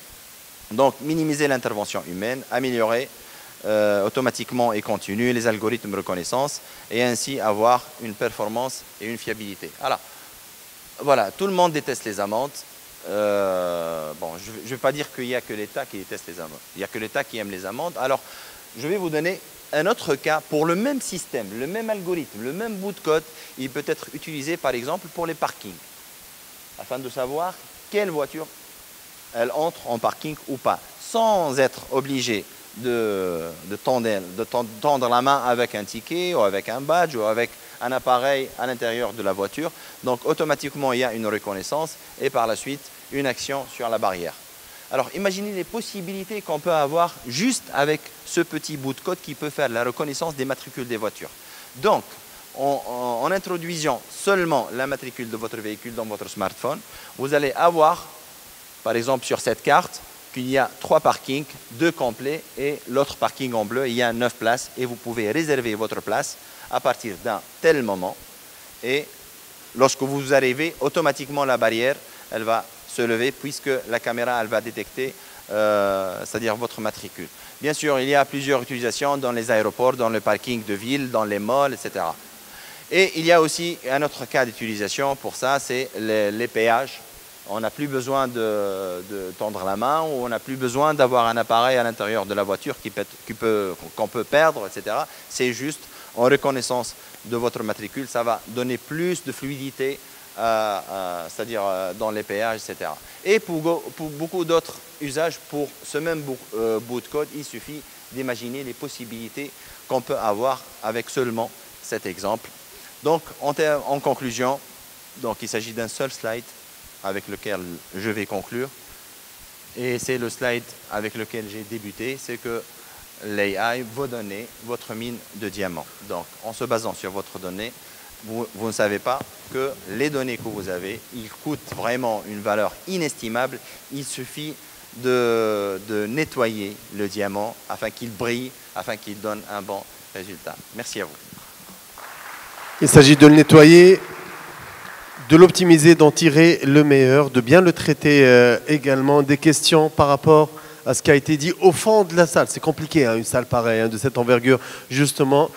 Donc minimiser l'intervention humaine, améliorer automatiquement et continu les algorithmes de reconnaissance et ainsi avoir une performance et une fiabilité. Alors, voilà, tout le monde déteste les amendes. Bon, je ne vais pas dire qu'il n'y a que l'État qui déteste les amendes. Il n'y a que l'État qui aime les amendes. Alors, je vais vous donner un autre cas pour le même système, le même algorithme, le même bout de code. Il peut être utilisé par exemple pour les parkings, afin de savoir quelle voiture elle entre en parking ou pas, sans être obligé de tendre la main avec un ticket ou avec un badge ou avec un appareil à l'intérieur de la voiture. Donc automatiquement, il y a une reconnaissance et par la suite, une action sur la barrière. Alors imaginez les possibilités qu'on peut avoir juste avec ce petit bout de code qui peut faire la reconnaissance des matricules des voitures. Donc, en introduisant seulement la matricule de votre véhicule dans votre smartphone, vous allez avoir, par exemple sur cette carte, qu'il y a 3 parkings, 2 complets et l'autre parking en bleu, il y a 9 places et vous pouvez réserver votre place à partir d'un tel moment et lorsque vous arrivez, automatiquement la barrière, elle va se lever puisque la caméra, elle va détecter, c'est-à-dire votre matricule. Bien sûr, il y a plusieurs utilisations dans les aéroports, dans le parking de ville, dans les malls, etc. Et il y a aussi un autre cas d'utilisation pour ça, c'est les péages. On n'a plus besoin de tendre la main ou on n'a plus besoin d'avoir un appareil à l'intérieur de la voiture qu'on peut perdre, etc. C'est juste en reconnaissance de votre matricule, ça va donner plus de fluidité, c'est-à-dire dans les péages, etc. Et pour beaucoup d'autres usages, pour ce même bout de code, il suffit d'imaginer les possibilités qu'on peut avoir avec seulement cet exemple. Donc, en conclusion, donc, il s'agit d'un seul slide avec lequel je vais conclure. Et c'est le slide avec lequel j'ai débuté, c'est que l'AI va donner votre mine de diamants. Donc, en se basant sur votre donnée, vous ne savez pas que les données que vous avez, ils coûtent vraiment une valeur inestimable. Il suffit de nettoyer le diamant afin qu'il brille, afin qu'il donne un bon résultat. Merci à vous. Il s'agit de le nettoyer, de l'optimiser, d'en tirer le meilleur, de bien le traiter également. Des questions par rapport à ce qui a été dit au fond de la salle. C'est compliqué, hein, une salle pareille, hein, de cette envergure, justement.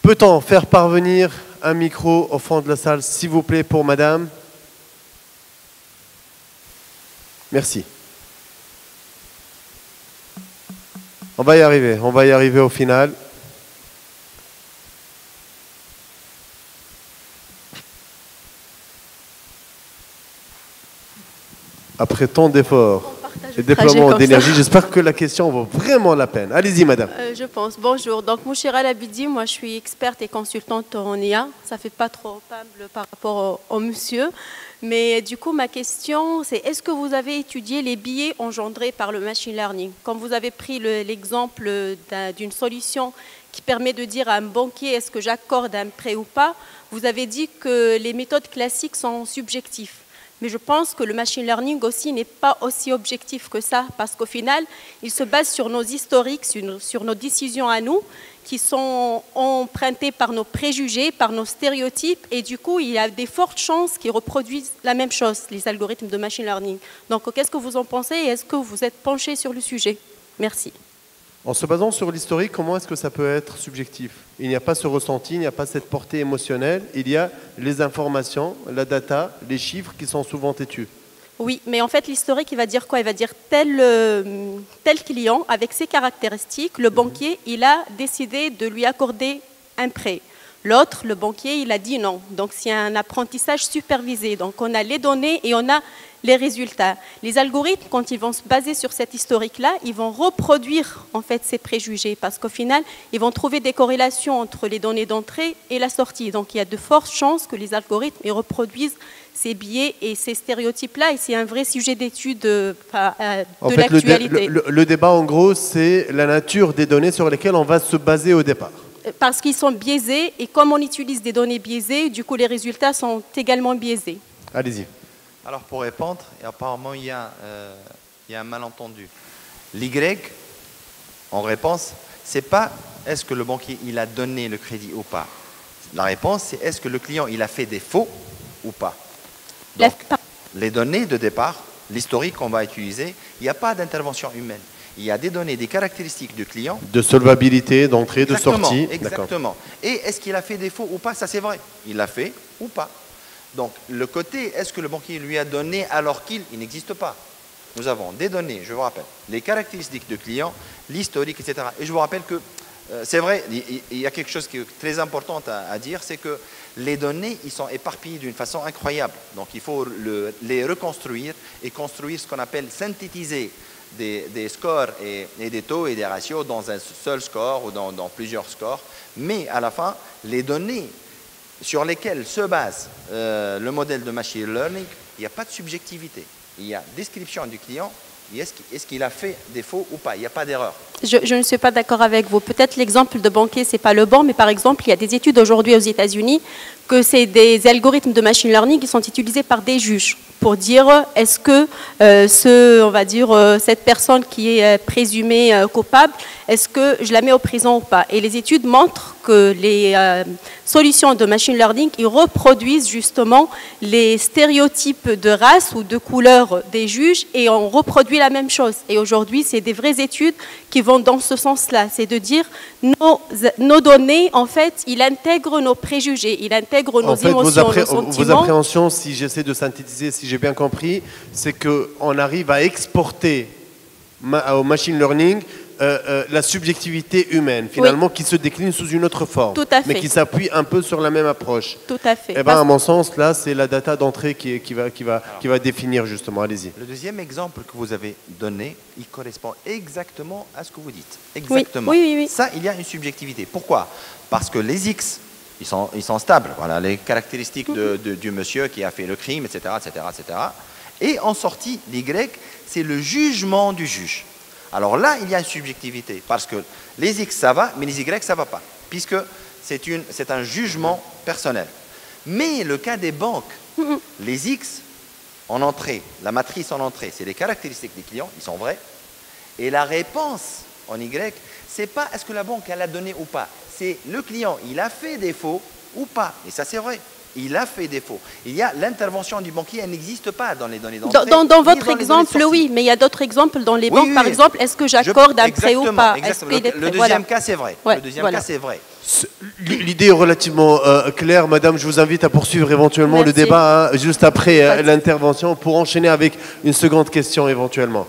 Peut-on faire parvenir un micro au fond de la salle, s'il vous plaît, pour madame? Merci. On va y arriver au final. Après tant d'efforts et déploiement d'énergie, j'espère que la question vaut vraiment la peine. Allez-y, madame. Je pense. Bonjour. Donc, Mouchira Labidi, moi, je suis experte et consultante en IA. Ça ne fait pas trop humble par rapport au monsieur. Mais du coup, ma question, c'est est-ce que vous avez étudié les biais engendrés par le machine learning? Comme vous avez pris l'exemple d'une solution qui permet de dire à un banquier est-ce que j'accorde un prêt ou pas, vous avez dit que les méthodes classiques sont subjectives. Mais je pense que le machine learning aussi n'est pas aussi objectif que ça, parce qu'au final, il se base sur nos historiques, sur nos décisions à nous, qui sont empruntées par nos préjugés, par nos stéréotypes, et du coup, il y a des fortes chances qu'ils reproduisent la même chose, les algorithmes de machine learning. Donc, qu'est-ce que vous en pensez et est-ce que vous êtes penché sur le sujet? Merci. En se basant sur l'historique, comment est-ce que ça peut être subjectif? Il n'y a pas ce ressenti, il n'y a pas cette portée émotionnelle, il y a les informations, la data, les chiffres qui sont souvent têtus. Oui, mais en fait, l'historique, il va dire quoi? Il va dire tel client, avec ses caractéristiques, le banquier, il a décidé de lui accorder un prêt. L'autre, le banquier, il a dit non. Donc, c'est un apprentissage supervisé. Donc, on a les données et on a les résultats. Les algorithmes, quand ils vont se baser sur cet historique-là, ils vont reproduire en fait ces préjugés parce qu'au final, ils vont trouver des corrélations entre les données d'entrée et la sortie. Donc, il y a de fortes chances que les algorithmes ils reproduisent ces biais et ces stéréotypes-là. Et c'est un vrai sujet d'étude de l'actualité. Le débat, en gros, c'est la nature des données sur lesquelles on va se baser au départ. Parce qu'ils sont biaisés et comme on utilise des données biaisées, du coup, les résultats sont également biaisés. Allez-y. Alors pour répondre, apparemment il y a un malentendu. L'Y, En réponse, c'est pas est-ce que le banquier il a donné le crédit ou pas. La réponse, c'est est-ce que le client il a fait défaut ou pas. Donc, les données de départ, l'historique qu'on va utiliser, il n'y a pas d'intervention humaine. Il y a des données, des caractéristiques du client. De solvabilité, d'entrée, de sortie. Exactement. Et est-ce qu'il a fait défaut ou pas? Ça, c'est vrai. Il l'a fait ou pas. Donc, le côté, est-ce que le banquier lui a donné alors qu'il n'existe pas? Nous avons des données, je vous rappelle, les caractéristiques du client, l'historique, etc. Et je vous rappelle que, c'est vrai, il y a quelque chose qui est très important à dire, c'est que les données, ils sont éparpillées d'une façon incroyable. Donc, il faut les reconstruire et construire ce qu'on appelle synthétiser des scores et des taux et des ratios dans un seul score ou dans plusieurs scores. Mais à la fin, les données sur lesquelles se base le modèle de machine learning, il n'y a pas de subjectivité. Il y a description du client, et est-ce qu'il a fait défaut ou pas? Il n'y a pas d'erreur. Je ne suis pas d'accord avec vous. Peut-être l'exemple de banquier, ce n'est pas le bon, mais par exemple, il y a des études aujourd'hui aux États-Unis que c'est des algorithmes de machine learning qui sont utilisés par des juges pour dire est-ce que on va dire, cette personne qui est présumée coupable, est-ce que je la mets en prison ou pas? Et les études montrent que les solutions de machine learning, ils reproduisent justement les stéréotypes de race ou de couleur des juges et on reproduit la même chose. Et aujourd'hui, c'est des vraies études qui vont dans ce sens-là. C'est de dire nos données, en fait, ils intègrent nos préjugés, ils intègrent nos émotions, nos sentiments. Vos appréhensions, si j'essaie de synthétiser, si j'ai bien compris, c'est qu'on arrive à exporter au machine learning la subjectivité humaine, finalement, qui se décline sous une autre forme, tout à fait, mais qui s'appuie un peu sur la même approche. Tout à fait. Eh bien, à mon sens, là, c'est la data d'entrée qui va définir, justement. Allez-y. Le deuxième exemple que vous avez donné, il correspond exactement à ce que vous dites. Exactement. Oui. Ça, il y a une subjectivité. Pourquoi? Parce que les X, ils sont stables. Voilà, les caractéristiques du monsieur qui a fait le crime, etc., etc., etc. Et en sortie, l'Y, c'est le jugement du juge. Alors là, il y a une subjectivité, parce que les X, ça va, mais les Y, ça ne va pas, puisque c'est un jugement personnel. Mais le cas des banques, les X en entrée, la matrice en entrée, c'est les caractéristiques des clients, ils sont vrais, et la réponse en Y, c'est pas est-ce que la banque, elle a donné ou pas, c'est le client, il a fait défaut ou pas, et ça c'est vrai. Il a fait défaut. Il y a l'intervention du banquier, elle n'existe pas dans les données d'entrée. Dans votre exemple, oui, mais il y a d'autres exemples dans les banques. Par exemple, est-ce que j'accorde un prêt ou pas? Le deuxième cas, c'est vrai. Le deuxième cas, c'est vrai. L'idée est relativement claire, madame. Je vous invite à poursuivre éventuellement le débat juste après l'intervention pour enchaîner avec une seconde question éventuellement.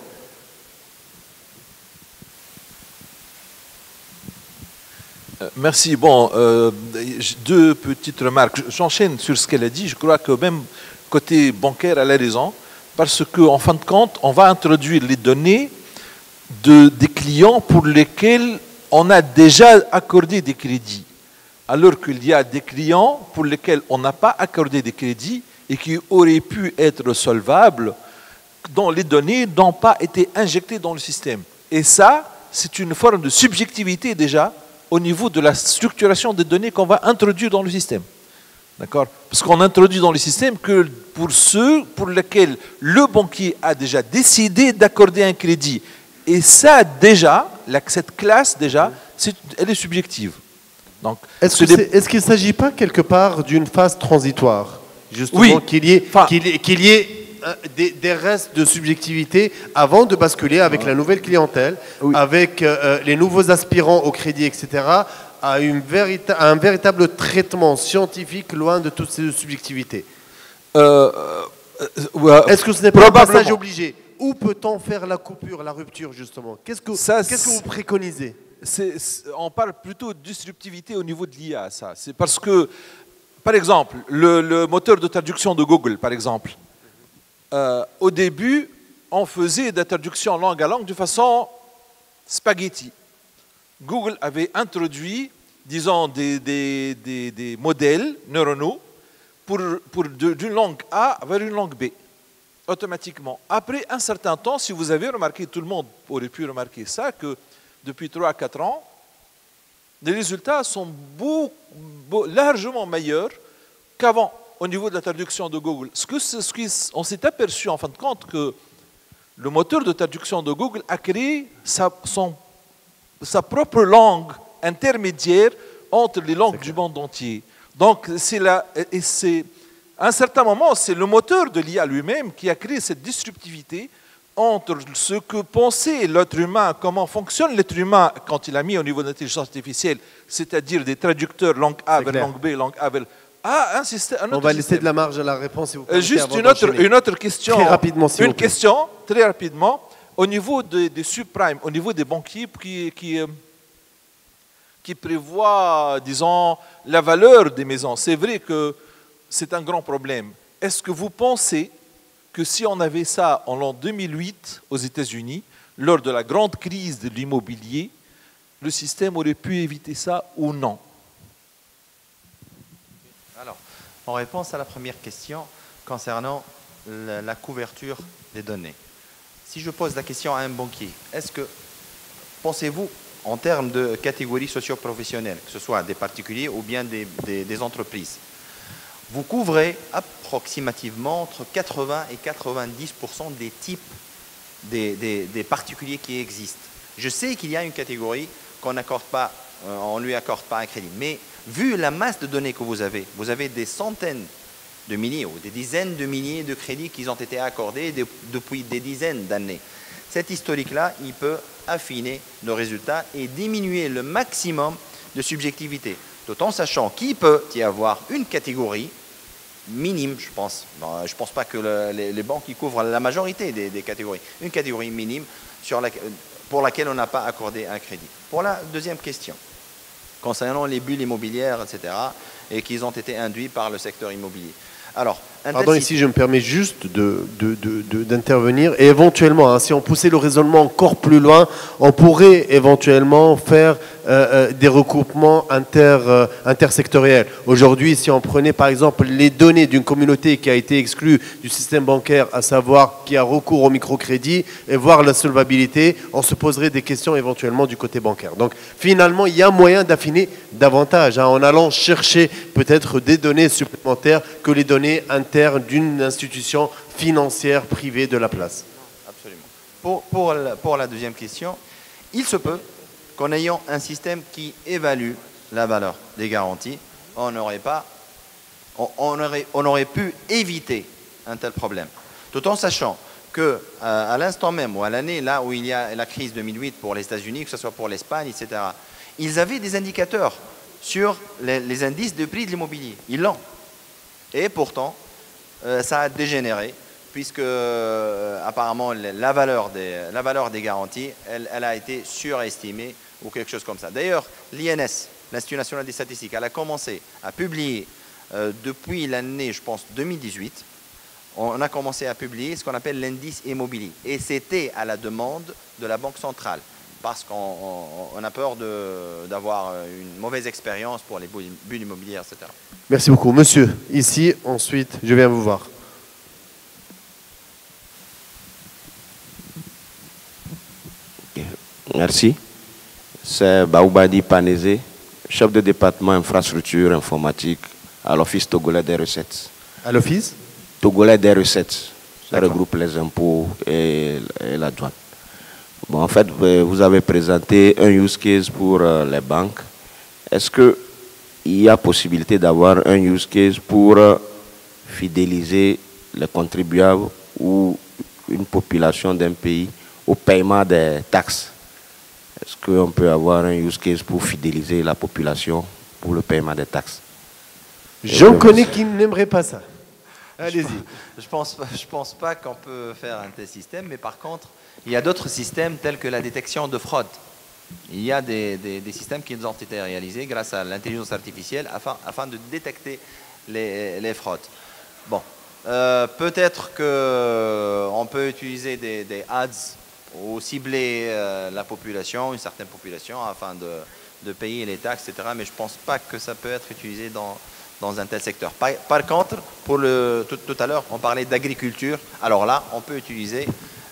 Merci. Bon, deux petites remarques. J'enchaîne sur ce qu'elle a dit. Je crois que même côté bancaire, elle a raison. Parce qu'en fin de compte, on va introduire les données des clients pour lesquels on a déjà accordé des crédits. Alors qu'il y a des clients pour lesquels on n'a pas accordé des crédits et qui auraient pu être solvables, dont les données n'ont pas été injectées dans le système. Et ça, c'est une forme de subjectivité déjà au niveau de la structuration des données qu'on va introduire dans le système. D'accord? Parce qu'on introduit dans le système que pour ceux pour lesquels le banquier a déjà décidé d'accorder un crédit. Et ça, déjà, cette classe, déjà, elle est subjective. Est-ce qu'il ne s'agit pas quelque part d'une phase transitoire? Justement, oui. qu'il y ait des restes de subjectivité avant de basculer avec la nouvelle clientèle, avec les nouveaux aspirants au crédit, etc., à un véritable traitement scientifique loin de toutes ces subjectivités. Est-ce que ce n'est pas un passage obligé? Où peut-on faire la coupure, la rupture, justement? Qu'est-ce que vous préconisez? On parle plutôt de disruptivité au niveau de l'IA, ça. C'est parce que, par exemple, le moteur de traduction de Google, par exemple, au début, on faisait des traductions langue à langue de façon spaghetti. Google avait introduit, disons, des modèles neuronaux d'une langue A vers une langue B, automatiquement. Après un certain temps, si vous avez remarqué, tout le monde aurait pu remarquer ça, que depuis 3 à 4 ans, les résultats sont largement meilleurs qu'avant au niveau de la traduction de Google. On s'est aperçu en fin de compte que le moteur de traduction de Google a créé son sa propre langue intermédiaire entre les langues du monde entier. Donc, à un certain moment, c'est le moteur de l'IA lui-même qui a créé cette disruptivité entre ce que pensait l'être humain, comment fonctionne l'être humain quand il a mis au niveau de l'intelligence artificielle, c'est-à-dire des traducteurs langue A vers langue B, langue A vers... Ah, on va laisser de la marge à la réponse. Si vous juste une autre question. Très rapidement, s'il vous plaît. Une question, très rapidement. Au niveau des subprimes, au niveau des banquiers qui prévoient, disons, la valeur des maisons, c'est vrai que c'est un grand problème. Est-ce que vous pensez que si on avait ça en l'an 2008 aux États-Unis, lors de la grande crise de l'immobilier, le système aurait pu éviter ça ou non? Alors, en réponse à la première question concernant la couverture des données, si je pose la question à un banquier, est-ce que, pensez-vous, en termes de catégories socio-professionnelles, que ce soit des particuliers ou bien des entreprises, vous couvrez approximativement entre 80 et 90% des types des particuliers qui existent. Je sais qu'il y a une catégorie qu'on n'accorde pas, on ne lui accorde pas un crédit, mais vu la masse de données que vous avez des centaines de milliers ou des dizaines de milliers de crédits qui ont été accordés depuis des dizaines d'années. Cet historique-là, il peut affiner nos résultats et diminuer le maximum de subjectivité, tout en sachant qu'il peut y avoir une catégorie minime, je pense. Je ne pense pas que les banques couvrent la majorité des catégories. Une catégorie minime pour laquelle on n'a pas accordé un crédit. Pour la deuxième question, concernant les bulles immobilières, etc., et qui ont été induits par le secteur immobilier. Alors, pardon, ici je me permets juste d'intervenir et éventuellement, si on poussait le raisonnement encore plus loin, on pourrait éventuellement faire des recoupements intersectoriels. Aujourd'hui, si on prenait par exemple les données d'une communauté qui a été exclue du système bancaire, à savoir qui a recours au microcrédit, et voir la solvabilité, on se poserait des questions éventuellement du côté bancaire. Donc finalement, il y a moyen d'affiner davantage en allant chercher peut-être des données supplémentaires que les données internes d'une institution financière privée de la place. Absolument. Pour la deuxième question, il se peut qu'en ayant un système qui évalue la valeur des garanties, on aurait pu éviter un tel problème. Tout en sachant que à l'instant même ou à l'année là où il y a la crise 2008 pour les États-Unis, que ce soit pour l'Espagne, etc., ils avaient des indicateurs sur les indices de prix de l'immobilier. Ils l'ont. Et pourtant, ça a dégénéré, puisque apparemment la valeur des garanties, elle a été surestimée ou quelque chose comme ça. D'ailleurs, l'INS, l'Institut national des statistiques, elle a commencé à publier depuis l'année, je pense, 2018, on a commencé à publier ce qu'on appelle l'indice immobilier. Et c'était à la demande de la Banque centrale, parce qu'on a peur d'avoir une mauvaise expérience pour les bulles immobilières, etc. Merci beaucoup. Monsieur, ici, ensuite, je viens vous voir. Merci. C'est Baoubadi Panézé, chef de département infrastructure informatique à l'Office togolais des recettes. À l'Office togolais des recettes. Ça regroupe les impôts et la douane. Bon, en fait, vous avez présenté un use case pour les banques. Est-ce qu'il y a possibilité d'avoir un use case pour fidéliser les contribuables ou une population d'un pays au paiement des taxes? Est-ce qu'on peut avoir un use case pour fidéliser la population pour le paiement des taxes? J'en connais qui n'aimeraient pas ça. Allez-y. Je pense pas qu'on peut faire un tel système, mais par contre, il y a d'autres systèmes tels que la détection de fraude. Il y a des systèmes qui ont été réalisés grâce à l'intelligence artificielle afin de détecter les fraudes. Bon, peut-être qu'on peut utiliser des ads ou cibler la population, une certaine population, afin de payer les taxes, etc. Mais je ne pense pas que ça peut être utilisé dans un tel secteur. Par contre, tout à l'heure, on parlait d'agriculture. Alors là, on peut utiliser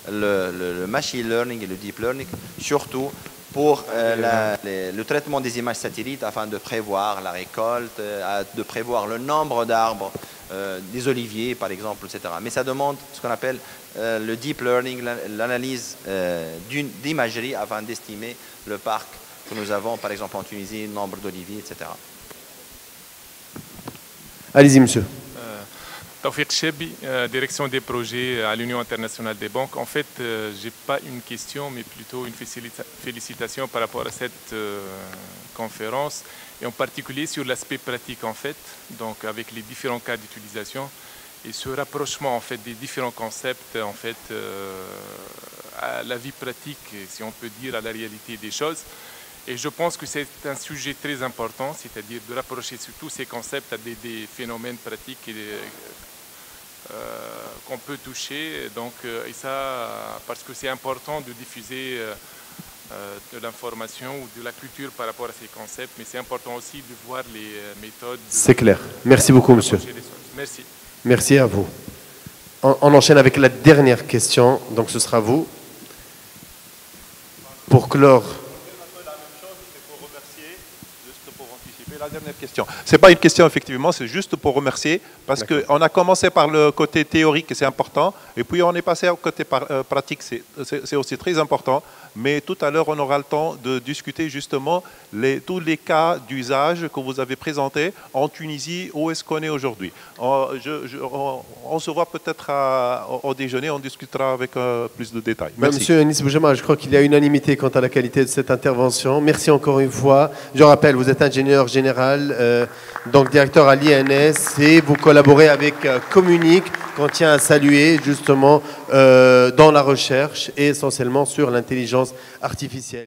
le machine learning et le deep learning, surtout pour le traitement des images satellites afin de prévoir la récolte, de prévoir le nombre d'arbres des oliviers, par exemple, etc. Mais ça demande ce qu'on appelle le deep learning, l'analyse d'imagerie afin d'estimer le parc que nous avons, par exemple, en Tunisie, le nombre d'oliviers, etc. Allez-y, monsieur. Tawfiq Chebi, direction des projets à l'Union internationale des banques. En fait, je n'ai pas une question, mais plutôt une félicitation par rapport à cette conférence, et en particulier sur l'aspect pratique, en fait, donc avec les différents cas d'utilisation et ce rapprochement, en fait, des différents concepts, en fait, à la vie pratique, si on peut dire, à la réalité des choses. Et je pense que c'est un sujet très important, c'est-à-dire de rapprocher tous ces concepts à des phénomènes pratiques qu'on peut toucher. Donc, et ça, parce que c'est important de diffuser de l'information ou de la culture par rapport à ces concepts, mais c'est important aussi de voir les méthodes. C'est clair. Merci beaucoup, monsieur. Merci. Merci à vous. On enchaîne avec la dernière question, donc ce sera vous. Pour clore. La dernière question. Ce n'est pas une question, effectivement, c'est juste pour remercier, parce qu'on a commencé par le côté théorique, et c'est important, et puis on est passé au côté pratique, c'est aussi très important, mais tout à l'heure, on aura le temps de discuter justement tous les cas d'usage que vous avez présentés en Tunisie, où est-ce qu'on est aujourd'hui. On se voit peut-être au déjeuner, on discutera avec plus de détails. Merci. Monsieur Anis Boujama, je crois qu'il y a unanimité quant à la qualité de cette intervention. Merci encore une fois. Je rappelle, vous êtes ingénieur général, donc directeur à l'INS, et vous collaborez avec Communique, qu'on tient à saluer justement dans la recherche et essentiellement sur l'intelligence artificielle.